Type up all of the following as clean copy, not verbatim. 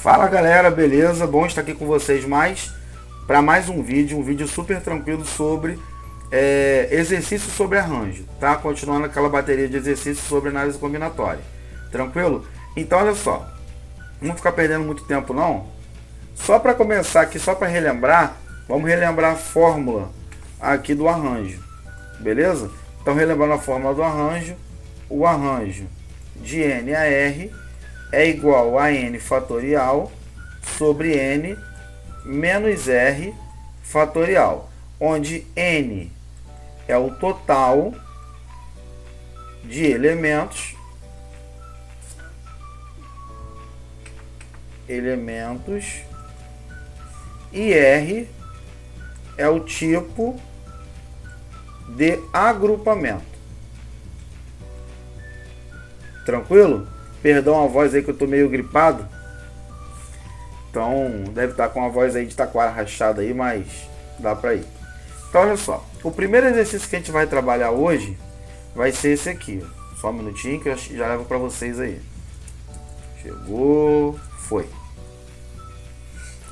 Fala galera, beleza? Bom estar aqui com vocês para mais um vídeo super tranquilo sobre exercício sobre arranjo, tá? Continuando aquela bateria de exercícios sobre análise combinatória, tranquilo? Então olha só, não vou ficar perdendo muito tempo não. Só para começar aqui, só para relembrar, vamos relembrar a fórmula aqui do arranjo, beleza? Então relembrando a fórmula do arranjo, o arranjo de N a R é igual a N fatorial sobre N menos R fatorial, onde N é o total de elementos e R é o tipo de agrupamento. Tranquilo? Perdão a voz aí que eu tô meio gripado. Então deve estar com a voz aí de taquara rachada aí, mas dá pra ir. Então olha só, o primeiro exercício que a gente vai trabalhar hoje vai ser esse aqui. Só um minutinho que eu já levo pra vocês aí. Chegou, foi.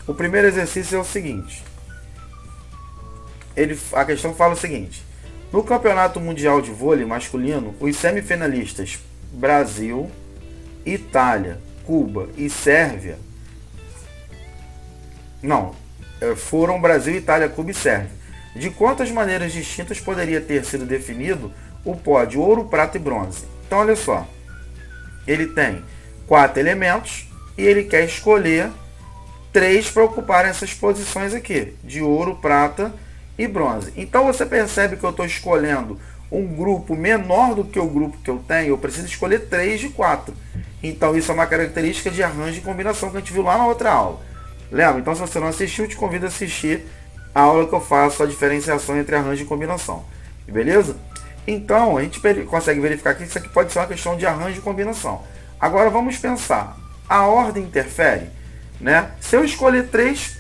O primeiro exercício é o seguinte. A questão fala o seguinte: no Campeonato Mundial de Vôlei masculino, os semifinalistas Brasil, Itália, Cuba e Sérvia foram Brasil, Itália, Cuba e Sérvia. De quantas maneiras distintas poderia ter sido definido o pódio ouro, prata e bronze? Então olha só, ele tem 4 elementos e ele quer escolher 3 para ocupar essas posições aqui, de ouro, prata e bronze. Então você percebe que eu estou escolhendo um grupo menor do que o grupo que eu tenho. Eu preciso escolher 3 de 4. Então isso é uma característica de arranjo e combinação que a gente viu lá na outra aula. Lembra? Então se você não assistiu, eu te convido a assistir a aula que eu faço a diferenciação entre arranjo e combinação. Beleza? Então a gente consegue verificar que isso aqui pode ser uma questão de arranjo e combinação. Agora vamos pensar. A ordem interfere? Né? Se eu escolher 3,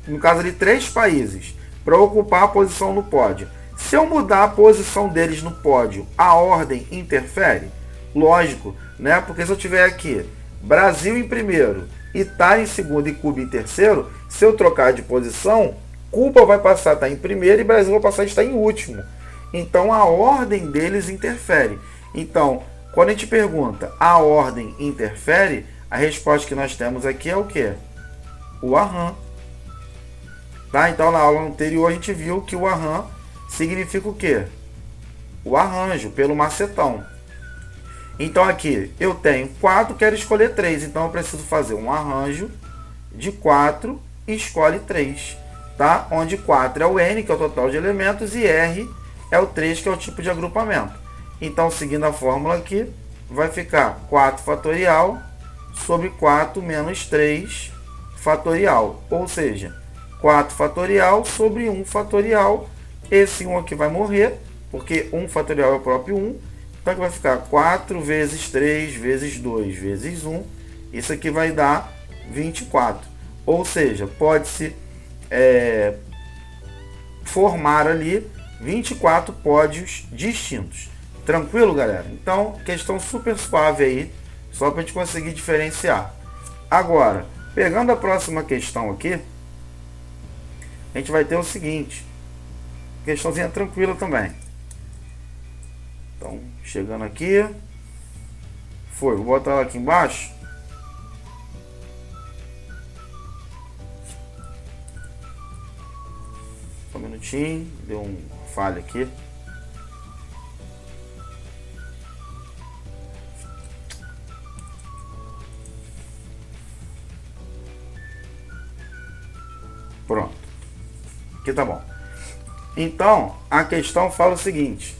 no caso ali 3 países, para ocupar a posição no pódio, se eu mudar a posição deles no pódio, a ordem interfere? Lógico, né? Porque se eu tiver aqui Brasil em primeiro, Itália em segundo e Cuba em terceiro, se eu trocar de posição, Cuba vai passar a estar em primeiro e Brasil vai passar a estar em último. Então a ordem deles interfere. Então, quando a gente pergunta a ordem interfere, a resposta que nós temos aqui é o quê? O arran. Tá? Então na aula anterior a gente viu que o arran significa o quê? O arranjo, pelo macetão. Então aqui eu tenho 4, quero escolher 3. Então eu preciso fazer um arranjo de 4 e escolhe 3. Tá? Onde 4 é o N, que é o total de elementos, e R é o 3, que é o tipo de agrupamento. Então, seguindo a fórmula aqui, vai ficar 4 fatorial sobre 4 menos 3 fatorial. Ou seja, 4 fatorial sobre 1 fatorial. Esse 1 aqui vai morrer, porque 1 fatorial é o próprio 1. Então aqui vai ficar 4 vezes 3 vezes 2 vezes 1. Isso aqui vai dar 24. Ou seja, pode-se formar ali 24 pódios distintos. Tranquilo, galera? Então, questão super suave aí, só para a gente conseguir diferenciar. Agora, pegando a próxima questão aqui, a gente vai ter o seguinte. Questãozinha tranquila também. Então, chegando aqui. Vou botar ela aqui embaixo. Só um minutinho. Deu um falha aqui. Pronto. Aqui tá bom. Então, a questão fala o seguinte.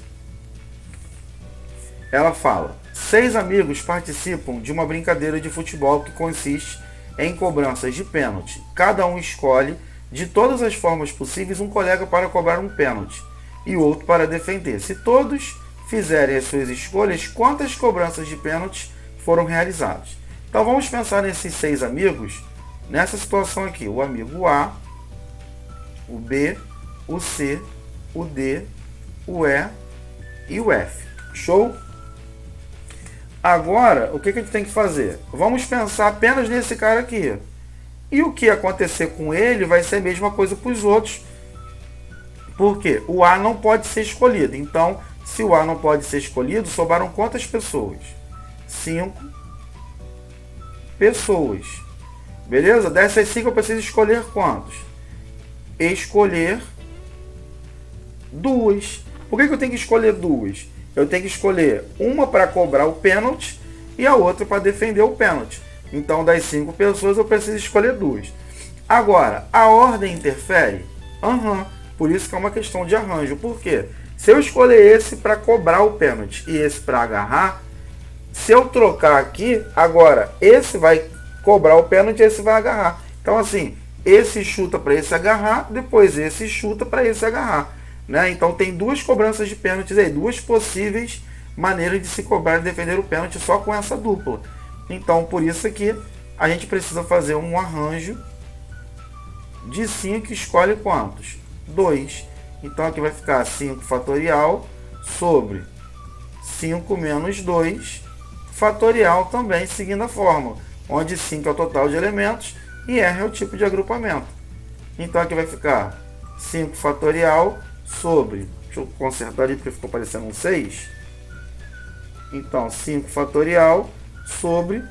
Ela fala: 6 amigos participam de uma brincadeira de futebol que consiste em cobranças de pênalti. Cada um escolhe, de todas as formas possíveis, um colega para cobrar um pênalti e outro para defender. Se todos fizerem as suas escolhas, quantas cobranças de pênalti foram realizadas? Então vamos pensar nesses 6 amigos, nessa situação aqui. O amigo A, o B, o C, o D, o E e o F. Show? Agora, o que a gente tem que fazer? Vamos pensar apenas nesse cara aqui. E o que acontecer com ele vai ser a mesma coisa para os outros. Porque o A não pode ser escolhido. Então, se o A não pode ser escolhido, sobraram quantas pessoas? 5 pessoas. Beleza? Dessas 5 eu preciso escolher quantos? Escolher 2. Por que eu tenho que escolher 2? Eu tenho que escolher uma para cobrar o pênalti e a outra para defender o pênalti. Então, das 5 pessoas, eu preciso escolher 2. Agora, a ordem interfere? Por isso que é uma questão de arranjo. Por quê? Se eu escolher esse para cobrar o pênalti e esse para agarrar, se eu trocar aqui, agora esse vai cobrar o pênalti e esse vai agarrar. Então, assim, esse chuta para esse agarrar, depois esse chuta para esse agarrar. Né? Então, tem 2 cobranças de pênaltis aí, 2 possíveis maneiras de se cobrar e defender o pênalti só com essa dupla. Então, por isso aqui, a gente precisa fazer um arranjo de 5 que escolhe quantos? 2. Então, aqui vai ficar 5 fatorial sobre 5 menos 2 fatorial também, seguindo a fórmula, onde 5 é o total de elementos e R é o tipo de agrupamento. Então, aqui vai ficar 5 fatorial sobre, deixa eu consertar ali porque ficou parecendo um 6. Então, 5 fatorial sobre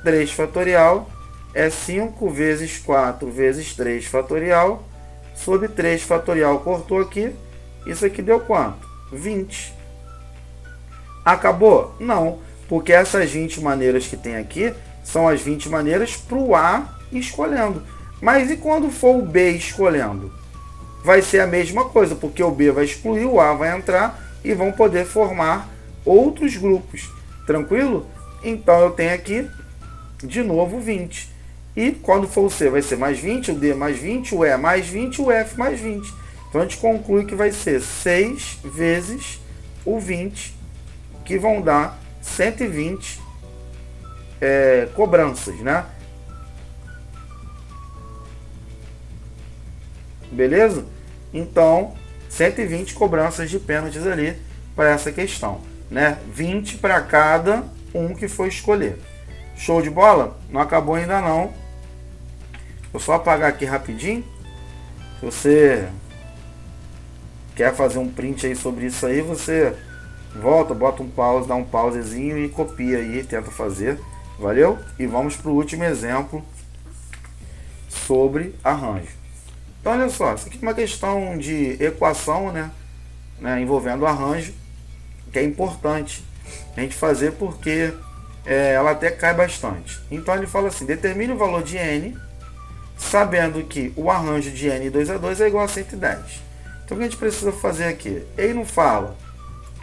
3 fatorial é 5 vezes 4 vezes 3 fatorial sobre 3 fatorial. Cortou aqui. Isso aqui deu quanto? 20. Acabou? Não, porque essas 20 maneiras que tem aqui são as 20 maneiras para o A escolhendo. Mas e quando for o B escolhendo? Vai ser a mesma coisa, porque o B vai excluir, o A vai entrar e vão poder formar outros grupos. Tranquilo? Então eu tenho aqui de novo 20. E quando for o C vai ser mais 20, o D mais 20, o E mais 20, o F mais 20. Então a gente conclui que vai ser 6 vezes o 20, que vão dar 120 cobranças, né? Beleza? Então, 120 cobranças de pênaltis ali para essa questão, né? 20 para cada um que for escolher. Show de bola? Não acabou ainda não. Vou só apagar aqui rapidinho. Se você quer fazer um print aí sobre isso aí, você volta, bota um pause, dá um pausezinho e copia aí, tenta fazer. Valeu? E vamos para o último exemplo sobre arranjo. Então, olha só, isso aqui é uma questão de equação, né, envolvendo arranjo, que é importante a gente fazer porque ela até cai bastante. Então, ele fala assim, determine o valor de n, sabendo que o arranjo de n 2 a 2 é igual a 110. Então, o que a gente precisa fazer aqui? Ele não fala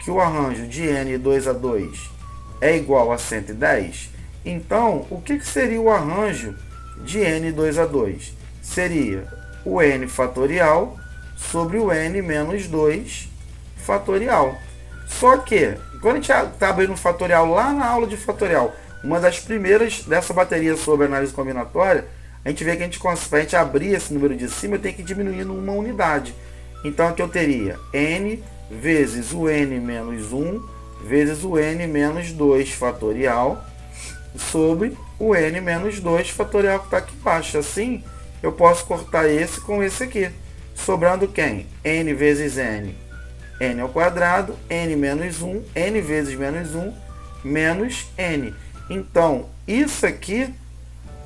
que o arranjo de n 2 a 2 é igual a 110? Então, o que seria o arranjo de n 2 a 2? Seria o n fatorial sobre o n menos 2 fatorial. Só que, quando a gente está abrindo fatorial lá na aula de fatorial, uma das primeiras dessa bateria sobre análise combinatória, a gente vê que para a gente abrir esse número de cima, tem que diminuir numa unidade. Então, aqui eu teria n vezes o n menos 1 vezes o n menos 2 fatorial sobre o n menos 2 fatorial que está aqui embaixo. Assim, eu posso cortar esse com esse aqui. Sobrando quem? N vezes n. N ao quadrado, n menos 1, n vezes menos 1, menos n. Então, isso aqui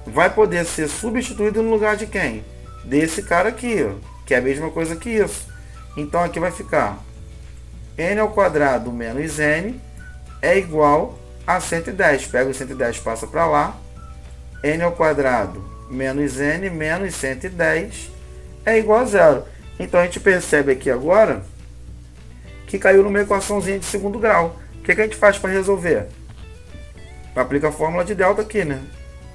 vai poder ser substituído no lugar de quem? Desse cara aqui, ó, que é a mesma coisa que isso. Então, aqui vai ficar n ao quadrado menos n é igual a 110. Pega o 110 e passa para lá. N ao quadrado menos n menos 110 é igual a zero. Então, a gente percebe aqui agora que caiu numa equaçãozinha de segundo grau. O que a gente faz para resolver? Aplica a fórmula de delta aqui, né?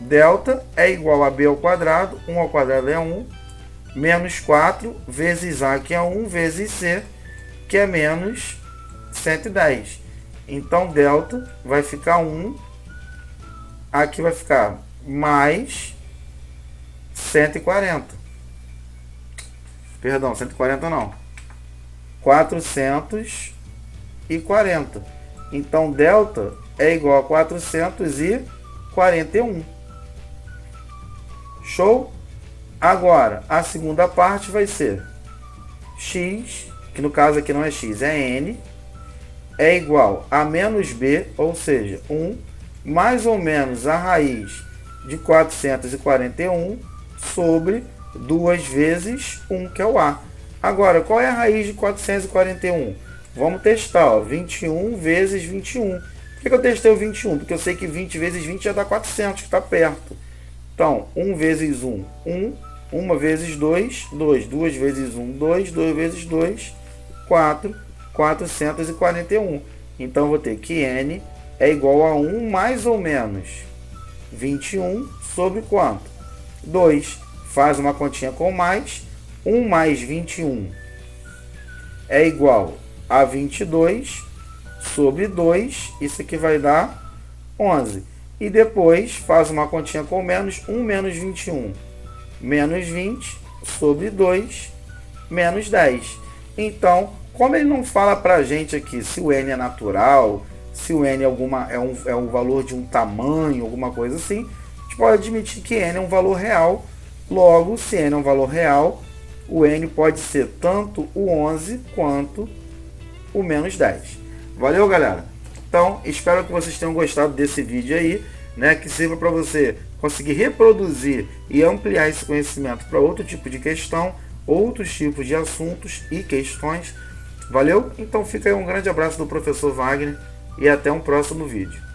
Delta é igual a b ao quadrado, 1 ao quadrado é 1, menos 4 vezes a, que é 1, vezes c, que é menos 110. Então, delta vai ficar 1, aqui vai ficar mais 140. Perdão, 140 não. 440. Então, delta é igual a 441. Show? Agora, a segunda parte vai ser x, que no caso aqui não é x, é n, é igual a menos b, ou seja, 1, mais ou menos a raiz de 441 sobre 2 vezes 1, que é o a. Agora, qual é a raiz de 441? Vamos testar, ó, 21 vezes 21. Por que eu testei o 21? Porque eu sei que 20 vezes 20 já dá 400, que está perto. Então, 1 vezes 1, 1. 1 vezes 2, 2. 2 vezes 1, 2. 2 vezes 2, 4. 441. Então, eu vou ter que n é igual a 1 mais ou menos 21 sobre quanto? 2. Faz uma continha com mais. 1 mais 21 é igual a 22 sobre 2. Isso aqui vai dar 11. E depois faz uma continha com menos. 1 menos 21, menos 20 sobre 2, menos 10. Então, como ele não fala para a gente aqui se o n é natural, se o n é um valor de um tamanho, alguma coisa assim, a gente pode admitir que n é um valor real. Logo, se n é um valor real, o n pode ser tanto o 11 quanto o menos 10. Valeu, galera? Então, espero que vocês tenham gostado desse vídeo aí, né? Que sirva para você conseguir reproduzir e ampliar esse conhecimento para outro tipo de questão, outros tipos de assuntos e questões. Valeu? Então fica aí um grande abraço do professor Wagner e até um próximo vídeo.